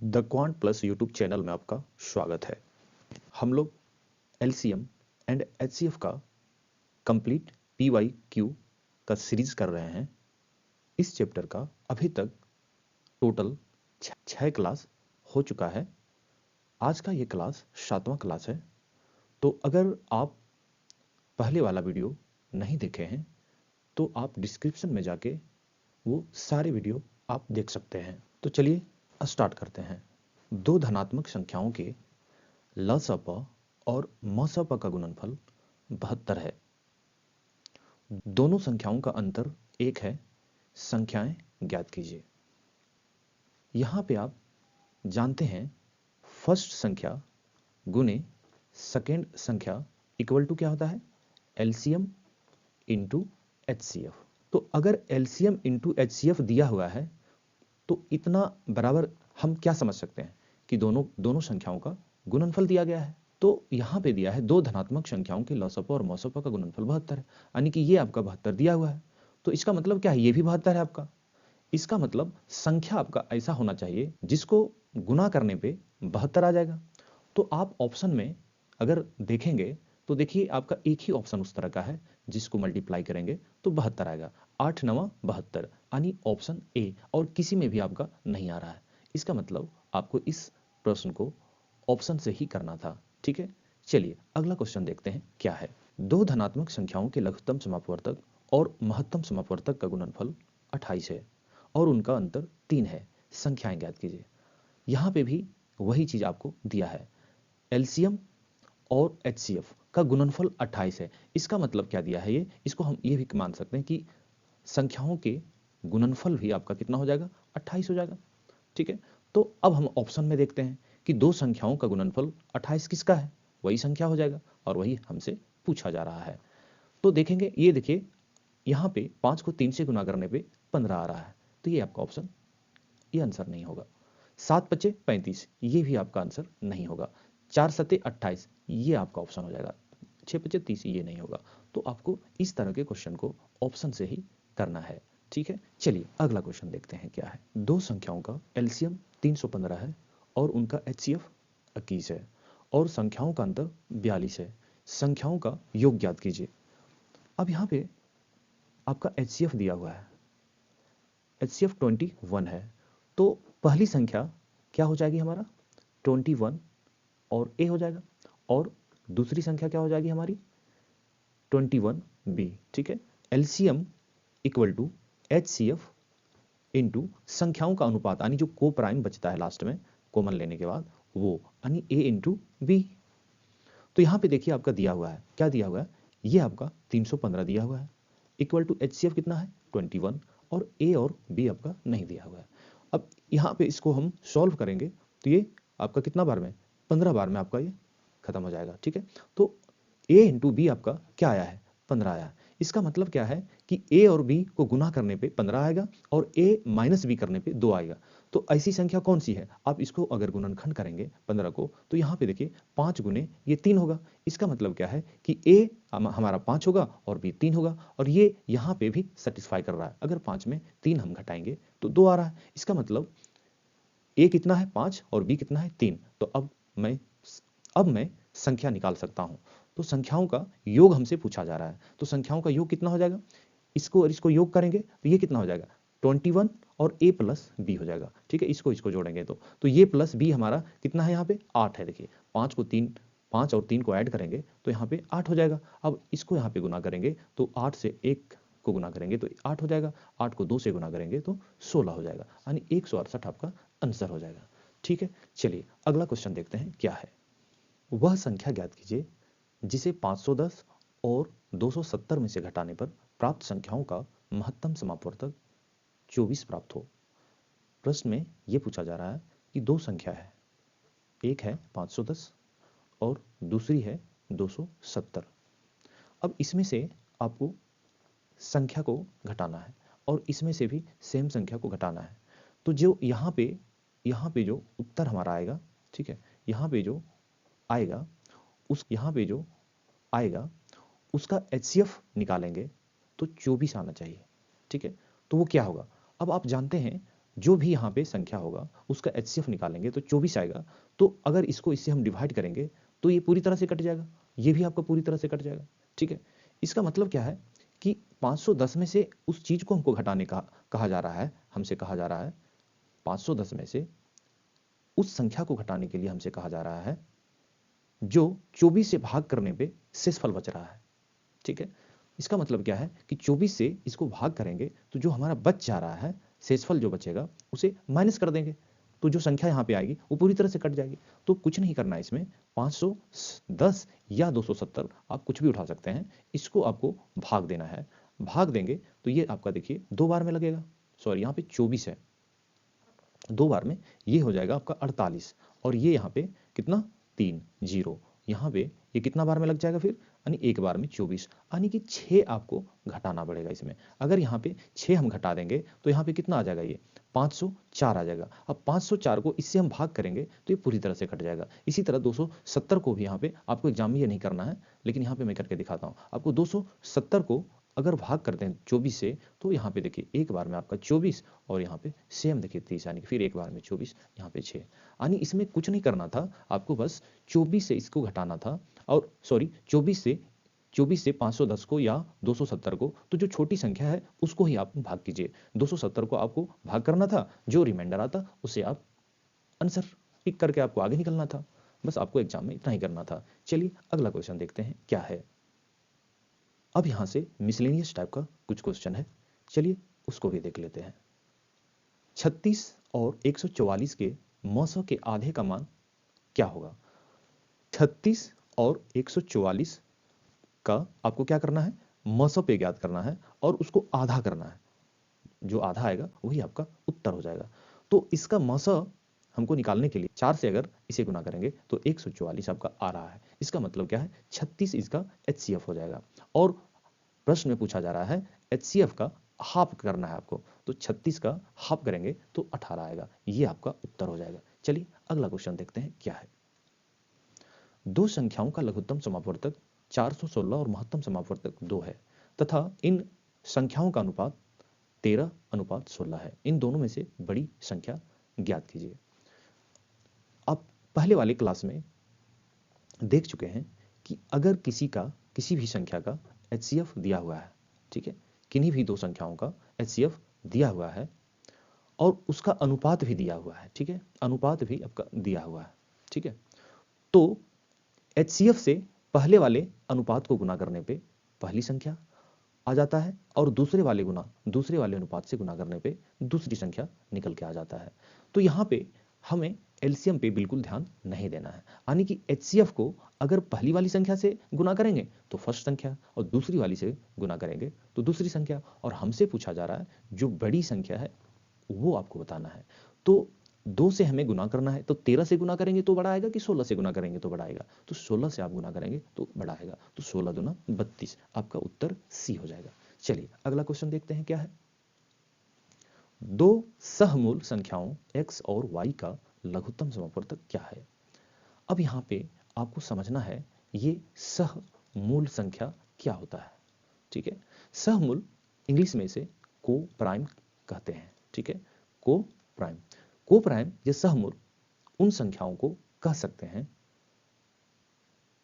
The quant plus YouTube channel में आपका स्वागत है। हम लोग एलसीएम एंड एचसीएफ का कंप्लीट पीवाईक्यू का सीरीज कर रहे हैं। इस चैप्टर का अभी तक टोटल 6 क्लास हो चुका है। आज का ये क्लास 7वां क्लास है। तो अगर आप पहले वाला वीडियो नहीं देखे हैं तो आप डिस्क्रिप्शन में जाके वो सारे वीडियो आप देख सकते हैं। तो चलिए स्टार्ट करते हैं। दो धनात्मक संख्याओं के लसप और मसप का गुणनफल 72 है। दोनों संख्याओं का अंतर 1 है। संख्याएं ज्ञात कीजिए। यहां पे आप जानते हैं फर्स्ट संख्या गुने सेकेंड संख्या इक्वल टू क्या होता है? LCM into HCF. तो अगर एलसीएम इंटू एचसीएफ दिया हुआ है तो इतना बराबर हम क्या समझ सकते हैं कि दोनों संख्याओं का गुणनफल दिया गया है। तो यहां पे दिया है दो धनात्मक संख्याओं के लसप और मसप का गुणनफल 72 है, यानी कि ये आपका 72 दिया हुआ है। तो इसका मतलब क्या है? ये भी 72 है आपका। इसका मतलब संख्या आपका ऐसा होना चाहिए जिसको गुना करने पे 72 आ जाएगा। तो आप ऑप्शन में अगर देखेंगे तो देखिए आपका एक ही ऑप्शन उस तरह का है जिसको मल्टीप्लाई करेंगे तो 72 आएगा। 8 9 72, यानी ऑप्शन ए, और किसी में भी आपका नहीं आ रहा है। इसका मतलब आपको इस प्रश्न को ऑप्शन से ही करना था। ठीक है, चलिए अगला क्वेश्चन देखते हैं क्या है। दो धनात्मक संख्याओं के लघुत्तम समापवर्तक और महत्तम समापवर्तक का गुणनफल 28 है और उनका अंतर 3 है। संख्याएं ज्ञात कीजिए। यहां पे भी वही चीज आपको दिया है, एलसीएम और एचसीएफ का गुणनफल 28 है। इसका मतलब क्या दिया है? ये इसको हम ये भी मान सकते हैं कि संख्याओं के गुणनफल भी आपका कितना हो जाएगा? 28 हो जाएगा। ठीक है, तो अब हम ऑप्शन में देखते हैं कि दो संख्याओं का गुणनफल 28 किसका है? वही संख्या हो जाएगा और वही हमसे पूछा जा रहा है। तो देखेंगे, ये देखिए यहाँ पे 5 को 3 से गुना करने पे 15 आ रहा है, तो ये आपका ऑप्शन, ये आंसर नहीं होगा। 7 पचे 35, ये भी आपका आंसर नहीं होगा। 4 सत्ते 28, ये आपका ऑप्शन हो जाएगा। 6 पचे 30, ये नहीं होगा। तो आपको इस तरह के क्वेश्चन को ऑप्शन से ही करना है। ठीक है, चलिए अगला क्वेश्चन देखते हैं क्या है। दो संख्याओं का एलसीएम 315 है और उनका एचसीएफ 21 है और संख्याओं का अंतर 42 है। संख्याओं का योग ज्ञात कीजिए। अब यहाँ पे आपका एचसीएफ दिया हुआ है, एचसीएफ 21 है, तो पहली संख्या क्या हो जाएगी हमारा? 21 और ए हो जाएगा, और दूसरी संख्या क्या हो जाएगी हमारी? 21 बी। ठीक है, LCM equal to HCF into संख्याओं का अनुपात, यानी जो को प्राइम बचता है लास्ट में कॉमन लेने के बाद, वो यानी ए इंटू बी। तो यहां पे देखिए आपका दिया हुआ है, क्या दिया हुआ है? ये आपका 315 दिया हुआ है, इक्वल टू एचसीएफ कितना है? 21, और ए और बी आपका नहीं दिया हुआ है। अब यहाँ पे इसको हम सॉल्व करेंगे तो ये आपका कितना बार में? 15 बार में आपका ये खत्म हो जाएगा। ठीक है, तो ए इंटू बी आपका क्या आया है? 15 आया है। इसका मतलब क्या है कि ए और बी को गुना करने पे 15 आएगा और ए माइनस बी करने पे 2 आएगा। तो ऐसी संख्या कौन सी है? आप इसको अगर गुणनखंड करेंगे 15 को, तो यहाँ पे देखिए 5 गुने ये 3 होगा। इसका मतलब क्या है कि ए हमारा 5 होगा और बी 3 होगा, और ये यहाँ पे भी सेटिस्फाई कर रहा है। अगर 5 में 3 हम घटाएंगे तो 2 आ रहा है। इसका मतलब ए कितना है? 5, और बी कितना है? 3। तो अब मैं संख्या निकाल सकता हूं। तो संख्याओं का योग हमसे पूछा जा रहा है, तो संख्याओं का योग कितना हो जाएगा? इसको और इसको योग करेंगे तो ये कितना हो जाएगा? 21 और a प्लस बी हो जाएगा। ठीक है, इसको जोड़ेंगे तो ये प्लस बी हमारा कितना है? यहाँ पे 8 है। देखिए 5 और 3 को ऐड करेंगे तो यहाँ पे 8 हो जाएगा। अब इसको यहाँ पे गुना करेंगे तो 8 से 1 को गुना करेंगे तो 8 हो जाएगा, 8 को 2 से गुना करेंगे तो 16 हो जाएगा, यानी 168 आपका आंसर हो जाएगा। ठीक है, चलिए अगला क्वेश्चन देखते हैं क्या है। वह संख्या ज्ञात कीजिए जिसे 510 और 270 में से घटाने पर प्राप्त संख्याओं का महत्तम समापवर्तक 24 प्राप्त हो। प्रश्न में यह पूछा जा रहा है कि दो संख्या है, एक है 510 और दूसरी है 270। अब इसमें से आपको संख्या को घटाना है और इसमें से भी सेम संख्या को घटाना है। तो जो यहाँ पे जो उत्तर हमारा आएगा, ठीक है, यहाँ पे जो आएगा उसका एचसीएफ निकालेंगे तो 24 आना चाहिए। ठीक है, तो वो क्या होगा? अब आप जानते हैं जो भी यहाँ पे संख्या होगा उसका HCF निकालेंगे तो 24 आएगा। तो अगर इसको इससे हम डिवाइड करेंगे तो ये पूरी तरह से कट जाएगा, ये भी आपका पूरी तरह से कट जाएगा। ठीक है, इसका मतलब क्या है कि 510 में से उस चीज को हमको घटाने का कहा जा रहा है, हमसे कहा जा रहा है 510 में से उस संख्या को घटाने के लिए हमसे कहा जा रहा है जो 24 से भाग करने पे शेषफल बच रहा है। ठीक है, इसका मतलब क्या है कि 24 से इसको भाग करेंगे तो जो हमारा बच जा रहा है शेषफल जो बचेगा उसे माइनस कर देंगे, तो जो संख्या यहाँ पे आएगी वो पूरी तरह से कट जाएगी। तो कुछ नहीं करना है इसमें, 510 या 270 आप कुछ भी उठा सकते हैं, इसको आपको भाग देना है। भाग देंगे तो ये आपका देखिए 2 बार में लगेगा, सॉरी यहाँ पे 24 है, 2 बार में ये हो जाएगा आपका 48, और ये यहाँ पे कितना 3 0, यहाँ पे ये कितना बार में लग जाएगा फिर, यानी एक बार में 24, यानी कि 6 आपको घटाना पड़ेगा इसमें। अगर यहाँ पे 6 हम घटा देंगे तो यहाँ पे कितना आ जाएगा, ये 504 आ जाएगा। अब 504 को इससे हम भाग करेंगे तो ये पूरी तरह से कट जाएगा। इसी तरह 270 को भी यहाँ पे आपको एग्जाम में ये नहीं करना है, लेकिन यहाँ पे मैं करके दिखाता हूँ आपको। 270 को अगर भाग करते हैं 24 से तो यहाँ पे देखिए एक बार में आपका 24, और यहाँ पे सेम देखिए 30, यानी कि फिर एक बार में 24, यहाँ पे 6, यानी इसमें कुछ नहीं करना था आपको, बस 24 से इसको घटाना था, और सॉरी 24 से 510 को या 270 को, तो जो छोटी संख्या है उसको ही आप भाग कीजिए। 270 को आपको भाग करना था, जो रिमाइंडर आता उसे आप आंसर टिक करके आपको आगे निकलना था। बस आपको एग्जाम में इतना ही करना था। चलिए अगला क्वेश्चन देखते हैं क्या है। अब यहां से मिसलेनियस टाइप का कुछ क्वेश्चन है, चलिए उसको भी देख लेते हैं। 36 और 144 के मौसों के आधे का मान क्या होगा। 36 और 144 का आपको क्या करना है, मौसों पे ज्ञात करना है और उसको आधा करना है, जो आधा आएगा वही आपका उत्तर हो जाएगा। तो इसका मौसम हमको निकालने के लिए 4 से अगर इसे गुना करेंगे तो 144 आपका आ रहा है। इसका मतलब क्या है, 36 इसका HCF हो जाएगा, और प्रश्न में पूछा जा रहा है HCF का हाफ करना है आपको, तो 36 का हाफ करेंगे तो 18 आएगा, ये आपका उत्तर हो जाएगा। चलिए अगला क्वेश्चन देखते हैं क्या है। दो संख्याओं का लघुत्तम समापवर्तक 416 और महत्तम समापवर्तक 2 है तथा इन संख्याओं का अनुपात 13:16 है। इन दोनों में से बड़ी संख्या ज्ञात कीजिए। आप पहले वाले क्लास में देख चुके हैं कि अगर किसी भी संख्या का HCF दिया हुआ है, ठीक है, किन्हीं भी दो संख्याओं का HCF दिया हुआ है और उसका अनुपात भी दिया हुआ है, ठीक है, अनुपात भी आपका दिया हुआ है, ठीक है, तो HCF से पहले वाले अनुपात को गुना करने पे पहली संख्या आ जाता है और दूसरे वाले अनुपात से गुना करने पे दूसरी संख्या निकल के आ जाता है। तो यहाँ पे हमें एलसीएम पे बिल्कुल ध्यान नहीं देना है, यानी कि HCF को अगर पहली वाली संख्या से गुना करेंगे तो फर्स्ट संख्या और दूसरी वाली से गुना करेंगे तो दूसरी संख्या, और हमसे पूछा जा रहा है जो बड़ी संख्या है वो आपको बताना है। तो 2 से हमें गुना करना है, तो 13 से गुना करेंगे तो बड़ा आएगा कि 16 से गुना करेंगे तो बड़ा आएगा, तो 16 से आप गुना करेंगे तो बड़ा आएगा, तो 16 दूना 32, आपका उत्तर सी हो जाएगा। चलिए अगला क्वेश्चन देखते हैं क्या है। दो सहमूल संख्याओं x और y का लघुत्तम समापवर्तक क्या है। अब यहाँ पे आपको समझना है ये सहमूल संख्या क्या होता है, ठीक है। सहमूल इंग्लिश में इसे को प्राइम कहते हैं, ठीक है, को प्राइम या सहमूल उन संख्याओं को कह सकते हैं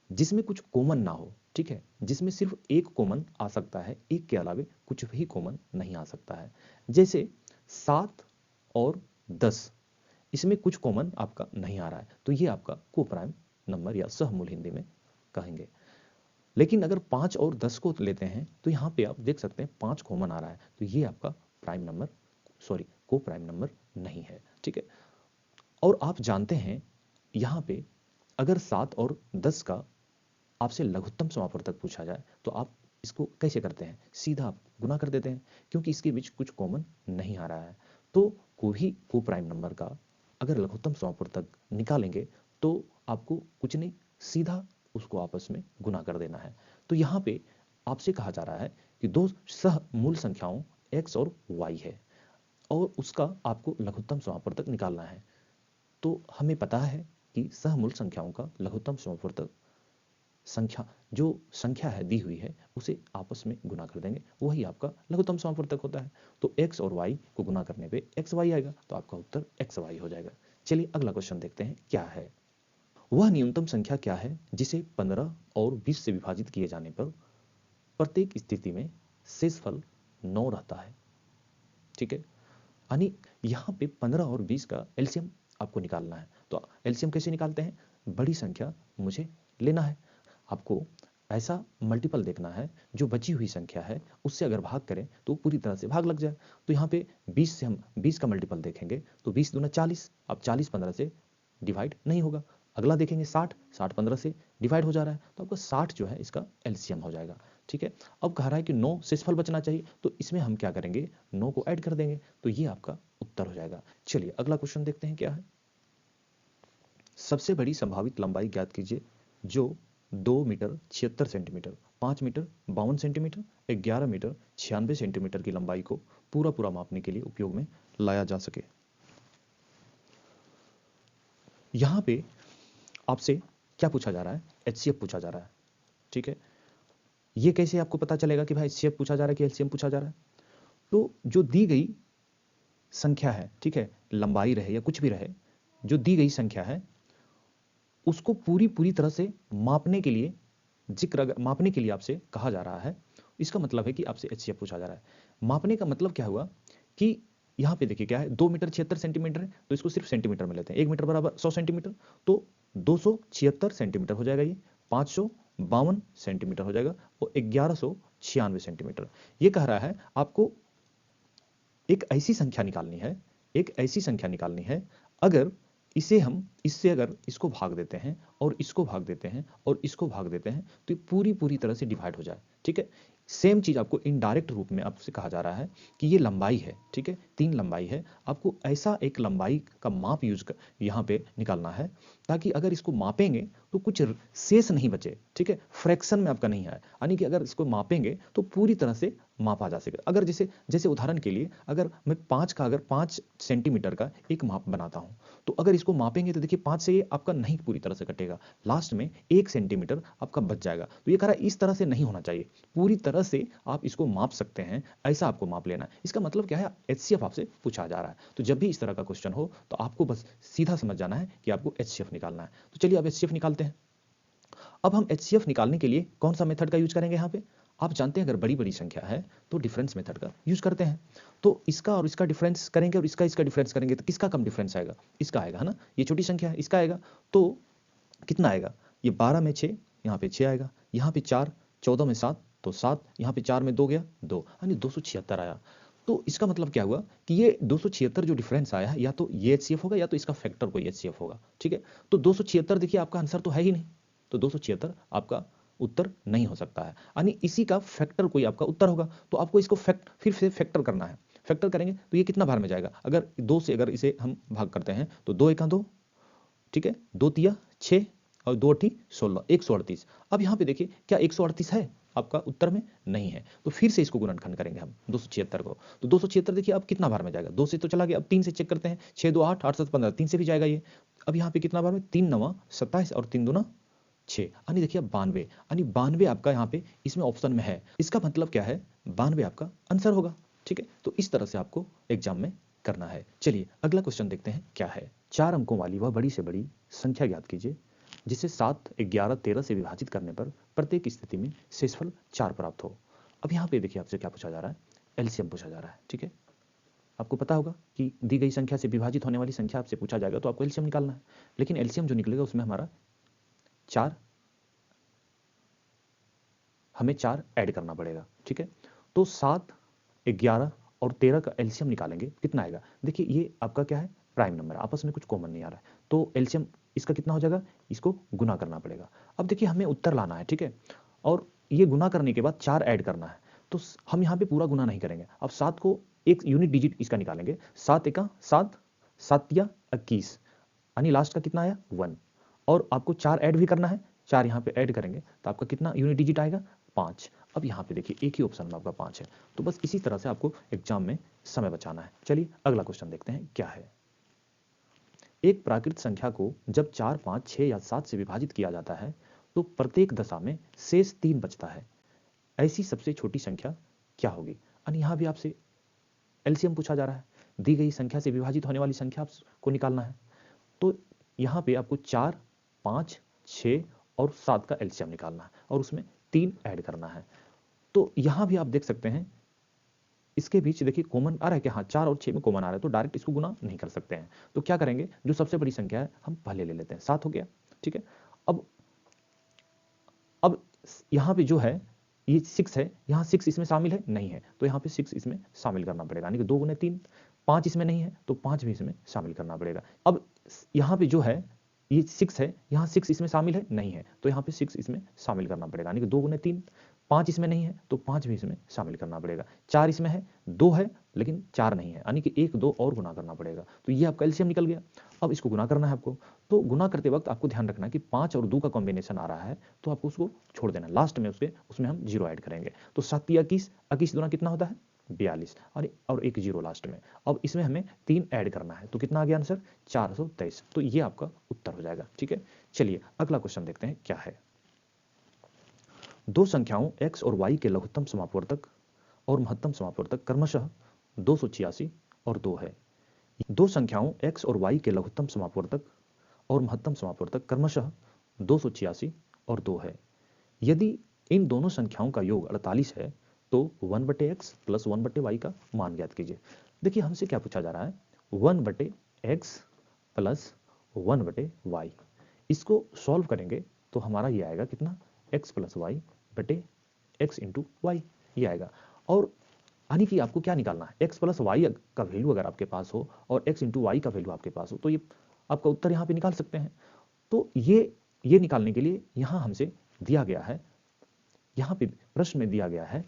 जिसमें कुछ कॉमन ना हो, ठीक है, जिसमें सिर्फ एक कॉमन आ सकता है, एक के अलावे कुछ भी कॉमन नहीं आ सकता है। जैसे 7 और 10, इसमें कुछ कॉमन आपका नहीं आ रहा है, तो ये आपका को प्राइम नंबर या सहमूल हिंदी में कहेंगे। लेकिन अगर 5 और 10 को लेते हैं तो यहाँ पे आप देख सकते हैं 5 कॉमन आ रहा है, तो ये आपका प्राइम नंबर, सॉरी को प्राइम नंबर नहीं है, ठीक है। और आप जानते हैं यहाँ पे अगर 7 और 10 का आपसे लघुत्तम समापवर्तक पूछा जाए तो आप इसको कैसे करते हैं, सीधा आप गुना कर देते हैं, क्योंकि इसके बीच कुछ कॉमन नहीं आ रहा है। तो कोई को प्राइम नंबर का अगर लघुत्तम समापवर्तक निकालेंगे तो आपको कुछ नहीं, सीधा उसको आपस में गुना कर देना है। तो यहाँ पे आपसे कहा जा रहा है कि दो सहमूल संख्याओं x और y है और उसका आपको लघुत्तम समापवर्तक निकालना है। तो हमें पता है कि सहमूल संख्याओं का लघुत्तम समापवर्तक जो संख्या है दी हुई है उसे आपस में गुना कर देंगे, वही आपका लघुत्तम समापवर्तक होता है। तो x और y को गुना करने पे xy आएगा, तो आपका उत्तर xy हो जाएगा। चलिए अगला क्वेश्चन देखते हैं क्या है। वह न्यूनतम संख्या क्या है जिसे 15 और 20 से विभाजित किए जाने पर प्रत्येक स्थिति में शेषफल 9 रहता है। ठीक है, यानी यहाँ पे 15 और 20 का एलसीएम आपको निकालना है। तो एलसीएम कैसे निकालते हैं? बड़ी संख्या मुझे लेना है, आपको ऐसा मल्टीपल देखना है जो बची हुई संख्या है उससे अगर भाग करें तो पूरी तरह से भाग लग जाए। तो यहाँ पे 20 से हम 20 का मल्टीपल देखेंगे तो 20 दूना 40, अब 40 15 से डिवाइड नहीं होगा। अगला देखेंगे 60, 60 15 से डिवाइड हो जा रहा है, तो आपका 60 जो है इसका एलसीएम हो जाएगा। ठीक है, अब कह रहा है कि 9 शेषफल बचना चाहिए, तो इसमें हम क्या करेंगे, 9 को ऐड कर देंगे, तो ये आपका उत्तर हो जाएगा। चलिए अगला क्वेश्चन देखते हैं क्या है। सबसे बड़ी संभावित लंबाई ज्ञात कीजिए जो 2 metre 76 centimetre, 5 metre 52 centimetre, 11 metre 96 centimetre की लंबाई को पूरा पूरा मापने के लिए उपयोग में लाया जा सके। यहां पे आपसे क्या पूछा जा रहा है? एचसीएफ पूछा जा रहा है। ठीक है, ये कैसे आपको पता चलेगा कि भाई एचसीएफ पूछा जा रहा है कि एलसीएम पूछा जा रहा है? तो जो दी गई संख्या है, ठीक है, लंबाई रहे या कुछ भी रहे, जो दी गई संख्या है उसको पूरी तरह से मापने के लिए मापने के लिए आपसे कहा जा रहा है। इसका मतलब है कि आपसे एचसीएफ पूछा जा रहा है। मापने का मतलब क्या हुआ कि यहाँ पे देखिए क्या है, 2 मीटर 76 सेंटीमीटर है, तो इसको सिर्फ सेंटीमीटर में लेते हैं। 1 मीटर बराबर 100 सेंटीमीटर, तो 276 सेंटीमीटर हो जाएगा, ये 552 सेंटीमीटर हो जाएगा, और 1196 सेंटीमीटर। ये कह रहा है आपको एक ऐसी संख्या निकालनी है, एक ऐसी संख्या निकालनी है अगर इससे अगर इसको भाग देते हैं और इसको भाग देते हैं और इसको भाग देते हैं तो ये पूरी तरह से डिवाइड हो जाए। ठीक है, सेम चीज आपको इनडायरेक्ट रूप में आपसे कहा जा रहा है कि ये लंबाई है। ठीक है, 3 लंबाई है, आपको ऐसा एक लंबाई का माप यहाँ पे निकालना है ताकि अगर इसको मापेंगे तो कुछ शेष नहीं बचे। ठीक है, फ्रैक्शन में आपका नहीं है, यानी कि अगर इसको मापेंगे तो पूरी तरह से मापा जा सके। अगर जैसे उदाहरण के लिए अगर मैं 5 सेंटीमीटर का एक माप बनाता हूं, तो अगर इसको मापेंगे तो देखिए 5 से ये आपका नहीं पूरी तरह से कटेगा, लास्ट में 1 सेंटीमीटर आपका बच जाएगा। तो ये कह रहा है इस तरह से नहीं होना चाहिए, पूरी तरह से आप इसको माप सकते हैं, ऐसा आपको माप लेना है। इसका मतलब क्या है, एचसीएफ आपसे पूछा जा रहा है। तो जब भी इस तरह का क्वेश्चन हो तो आपको बस सीधा समझ जाना है कि आपको एचसीएफ निकालना है। तो चलिए अब एचसीएफ निकालते हैं। अब हम एचसीएफ निकालने के लिए कौन सा मेथड का यूज करेंगे? यहाँ पे आप जानते हैं अगर बड़ी संख्या है तो डिफरेंस मेथड का यूज करते हैं। तो इसका और इसका डिफरेंस करेंगे और इसका डिफरेंस करेंगे तो किसका कम डिफरेंस आएगा? इसका आएगा, है ना। ये छोटी संख्या है, इसका आएगा, तो कितना आएगा? ये 12 में 6, यहाँ पे 6 आएगा, यहाँ पे 4, 14 में 7 तो 7, यहाँ पे 4 में 2 गया 2, यानी 276 आया। तो इसका मतलब क्या हुआ कि ये 276 जो डिफरेंस आया है, या तो ये एचसीएफ होगा या तो इसका फैक्टर कोई एचसीएफ होगा। ठीक है, तो 276 देखिए आपका आंसर तो है ही नहीं, तो 276 आपका उत्तर नहीं हो सकता है, यानी इसी का फैक्टर कोई आपका उत्तर होगा। तो आपको इसको फिर से फैक्टर करना है। फैक्टर करेंगे तो ये कितना बार में जाएगा? अगर 2 से अगर इसे हम भाग करते हैं तो 2 एका 2, ठीक है, 2 तिया 6 और 2 अठी 16, 138। अब यहाँ पे देखिए क्या 138 है आपका उत्तर में? नहीं है, तो फिर से इसको गुणनखंड करेंगे हम 276 को। तो 276 देखिए अब कितना बार में जाएगा? 2 से तो चला गया, अब 3 से चेक करते हैं, 6 2 8, 8 7 15, 3 से भी जाएगा ये। अब यहाँ पे कितना बार में? 3 9 27 और 3 दूना 6, यानी देखिए 92, यानी 92 आपका यहाँ पे इसमें ऑप्शन में है। इसका मतलब क्या है? 92 आपका आंसर होगा। ठीक है, तो इस तरह से आपको एग्जाम में करना है। चलिए अगला क्वेश्चन देखते हैं क्या है। 4 अंकों वाली वह बड़ी से बड़ी संख्या ज्ञात कीजिए जिसे 7 11 13 से विभाजित करने पर प्रत्येक स्थिति में शेषफल 4 प्राप्त हो। अब यहाँ पे देखिए आपसे क्या पूछा जा रहा है? एलसीएम पूछा जा रहा है। ठीक है, आपको पता होगा कि दी गई संख्या से विभाजित होने वाली संख्या आपसे पूछा जाएगा तो आपको एलसीएम निकालना है, लेकिन एलसीएम जो निकलेगा उसमें हमें 4 ऐड करना पड़ेगा। ठीक है, तो 7 11 और 13 का एलसीएम निकालेंगे, कितना आएगा? देखिए ये आपका क्या है? प्राइम नंबर, आपस में कुछ कॉमन नहीं आ रहा है, तो एलसीएम इसका कितना हो जाएगा? इसको गुना करना पड़ेगा। अब देखिए हमें उत्तर लाना है, ठीक है, और ये गुना करने के बाद 4 ऐड करना है, तो हम यहाँ पे पूरा गुना नहीं करेंगे। अब 7 को एक यूनिट डिजिट इसका निकालेंगे, 7 एका 7, 7 तिया 21, यानी लास्ट का कितना आया? 1, और आपको 4 ऐड भी करना है, 4 यहाँ पे ऐड करेंगे तो आपका कितना यूनिट डिजिट आएगा? 5। अब यहाँ पे देखिए एक ही ऑप्शन में आपका 5 है, तो बस इसी तरह से आपको एग्जाम में समय बचाना है। चलिए अगला क्वेश्चन देखते हैं क्या है। एक प्राकृत संख्या को जब 4 5 6 या 7 से विभाजित किया जाता है तो प्रत्येक दशा में शेष 3 बचता है, ऐसी सबसे छोटी संख्या क्या होगी। यानी यहाँ भी आपसे एलसीएम पूछा जा रहा है, दी गई संख्या से विभाजित होने वाली संख्या आपको निकालना है। तो यहाँ पे आपको 4, 5, 6 और 7 का एलसीएम निकालना है और उसमें 3 ऐड करना है। तो यहाँ भी आप देख सकते हैं इसके बीच देखिए कॉमन आ रहा है कि हाँ 4 और 6 में कॉमन आ रहा है, तो डायरेक्ट इसको गुना नहीं कर सकते हैं। तो क्या करेंगे, जो सबसे बड़ी संख्या है हम पहले ले लेते हैं, 7 हो गया, ठीक है। अब यहाँ पे जो है ये 6 है, यहाँ 6 इसमें शामिल है नहीं है, तो यहाँ पे 6 इसमें शामिल करना पड़ेगा, यानी कि 2 गुने 3, 5 इसमें नहीं है तो 5 भी इसमें शामिल करना पड़ेगा। अब यहाँ पे जो है ये 6 है, यहाँ 6 इसमें शामिल है नहीं है, तो यहाँ पे 6 इसमें शामिल करना पड़ेगा, यानी कि 2 गुने 3, 5 इसमें नहीं है तो 5 भी इसमें शामिल करना पड़ेगा। 4 इसमें है, 2 है लेकिन 4 नहीं है, यानी कि 1, 2 और गुना करना पड़ेगा। तो ये आपका एलसीएम निकल गया। अब इसको गुना करना है आपको, तो गुना करते वक्त आपको ध्यान रखना है कि 5 और 2 का कॉम्बिनेशन आ रहा है तो आपको उसको छोड़ देना, लास्ट में उसमें हम 0 ऐड करेंगे। तो 7 21, 21 दूना कितना होता है 42 और एक 0 लास्ट में। अब इसमें हमें 3 ऐड करना है, तो कितना आ गया आंसर 423। तो ये आपका उत्तर हो जाएगा, ठीक है। चलिए अगला क्वेश्चन देखते हैं क्या है। दो संख्याओं x और y के लघुत्तम समापवर्तक और महत्तम समापवर्तक क्रमशः 286 और 2 है। दो संख्याओं x और y के लघुत्तम समापवर्तक और महत्तम समापवर्तक क्रमशः 286 और 2 है। यदि इन दोनों संख्याओं का योग 48 है तो 1/x प्लस 1/y का मान ज्ञात कीजिए। देखिए हमसे क्या पूछा जा रहा है, 1/x प्लस 1/y। इसको सॉल्व करेंगे तो हमारा ये आएगा कितना, x प्लस वाई बटे एक्स इंटू वाई, ये आएगा। और यानी कि आपको क्या निकालना है, x प्लस वाई का वैल्यू अगर आपके पास हो और x इंटू वाई का वैल्यू आपके पास हो तो ये आपका उत्तर यहाँ पे निकाल सकते हैं। तो ये निकालने के लिए यहाँ हमसे दिया गया है, यहाँ पे प्रश्न में दिया गया है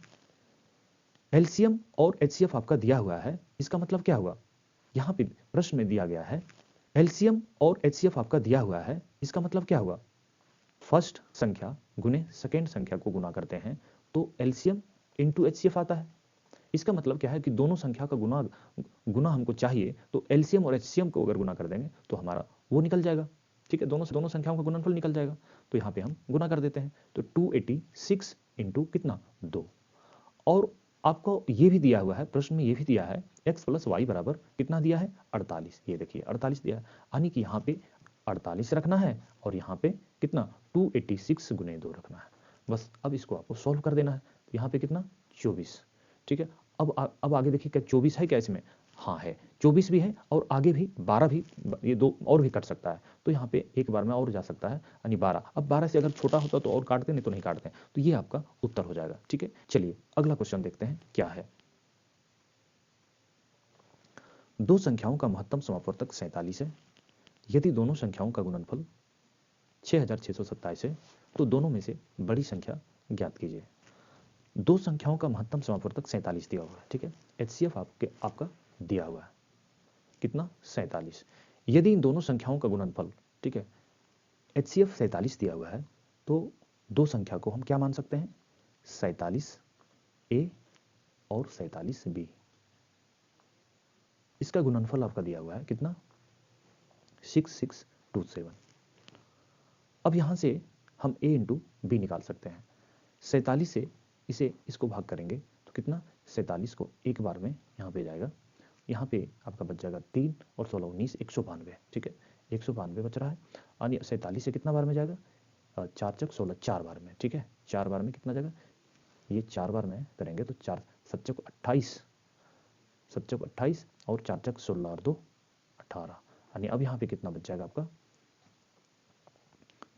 एलसीएम और एचसीएफ आपका दिया हुआ है। इसका मतलब क्या हुआ, यहाँ पे प्रश्न में दिया गया है एलसीएम और एचसीएफ आपका दिया हुआ है, इसका मतलब क्या हुआ, फर्स्ट संख्या गुने सेकेंड संख्या को गुना करते हैं तो एलसीएम इंटू एचसीएफ आता है। इसका मतलब क्या है कि दोनों संख्या का गुना हमको चाहिए, तो एलसीएम और एचसीएम को अगर गुना कर देंगे तो हमारा वो निकल जाएगा, ठीक है, दोनों संख्याओं का गुणनफल निकल जाएगा। तो यहाँ पे हम गुना कर देते हैं, तो 286 इंटू कितना 2। और आपको ये भी दिया हुआ है, प्रश्न में ये भी दिया है x प्लस वाई बराबर कितना दिया है 48, ये देखिए 48 दिया है, यानी कि यहाँ पे 48 रखना है और यहाँ पे कितना 286 गुने 2 रखना है बस। अब इसको आपको सॉल्व कर देना है, तो यहाँ पे कितना 24, ठीक है। अब आगे देखिए क्या 24 है क्या इसमें, हाँ है, 24 भी है और आगे भी 12 भी, ये 2 और भी कट सकता है, तो यहाँ पे एक बार में और जा सकता है, यानी 12। अब 12 से अगर छोटा होता तो और काटते, नहीं तो नहीं काटते, तो ये आपका उत्तर हो जाएगा, ठीक है। चलिए अगला क्वेश्चन देखते हैं क्या है। दो संख्याओं का महत्तम समापवर्तक 47 है। यदि दोनों संख्याओं का गुणनफल 6627 है तो दोनों में से बड़ी संख्या ज्ञात कीजिए। दो संख्याओं का महत्तम समापवर्तक 47 दिया हुआ है, ठीक है। एचसीएफ आपका दिया हुआ है कितना 47। यदि इन दोनों संख्याओं का गुणनफल, ठीक है, एचसीएफ 47 दिया हुआ है तो दो संख्या को हम क्या मान सकते हैं 47A और 47B। इसका गुणनफल आपका दिया हुआ है कितना 6627। अब यहां से हम A इंटू बी निकाल सकते हैं। 47 से इसको भाग करेंगे तो कितना 47 को एक बार में यहाँ पे जाएगा, यहाँ पे आपका बच जाएगा 3 और 16 19 192, ठीक है, 192 बच रहा है। और 47 से कितना बार में जाएगा 4 चक 16 4 बार में, ठीक है, 4 बार में कितना जाएगा, ये 4 बार में करेंगे तो 4 7 चक 28, 7 चक 28 और 4 चक 16 और 2 18, यानी अब यहाँ पे कितना बच जाएगा आपका,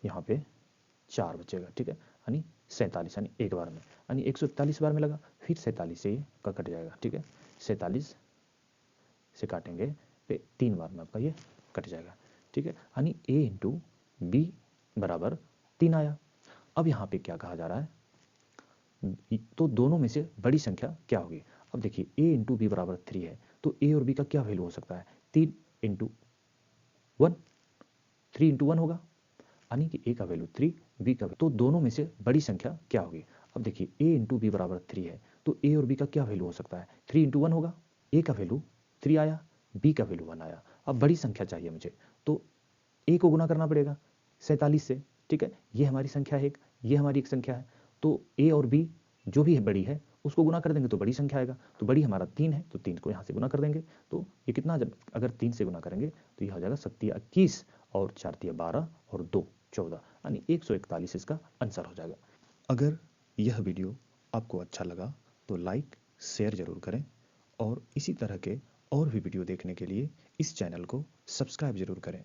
यहाँ पे 4 बचेगा, ठीक है, यानी 47, यानी एक बार में, यानी 141 बार में लगा, फिर 47 से ये का कट जाएगा, ठीक है, 47 से काटेंगे पे 3 बार में आपका ये कट जाएगा, ठीक है, यानी A इंटू बी बराबर 3 आया। अब यहाँ पे क्या कहा जा रहा है, तो दोनों में से बड़ी संख्या क्या होगी। अब देखिए A इंटू बी बराबर 3 है तो A और B का क्या वैल्यू हो सकता है 3 इंटू 1, 3 इंटू 1 होगा, यानी कि A का वैल्यू 3, B का, तो दोनों में से बड़ी संख्या क्या होगी। अब देखिए A इंटू बी बराबर 3 है तो A और B का क्या वैल्यू हो सकता है 3 इंटू 1 होगा, A का वैल्यू 3 आया, B का वैल्यू 1 आया। अब बड़ी संख्या चाहिए मुझे, तो A को गुना करना पड़ेगा 47 से, ठीक है, ये हमारी संख्या है एक, ये हमारी एक संख्या है, तो ए और बी जो भी है बड़ी है उसको गुना कर देंगे तो बड़ी संख्या आएगा। तो बड़ी हमारा 3 है, तो 3 को यहाँ से गुना कर देंगे, तो ये कितना, जब अगर 3 से गुना करेंगे तो ये हो जाएगा 7 × 21 और 4 × 12 और 2 14, यानी 141 इसका आंसर हो जाएगा। अगर यह वीडियो आपको अच्छा लगा तो लाइक शेयर जरूर करें, और इसी तरह के और भी वीडियो देखने के लिए इस चैनल को सब्सक्राइब जरूर करें।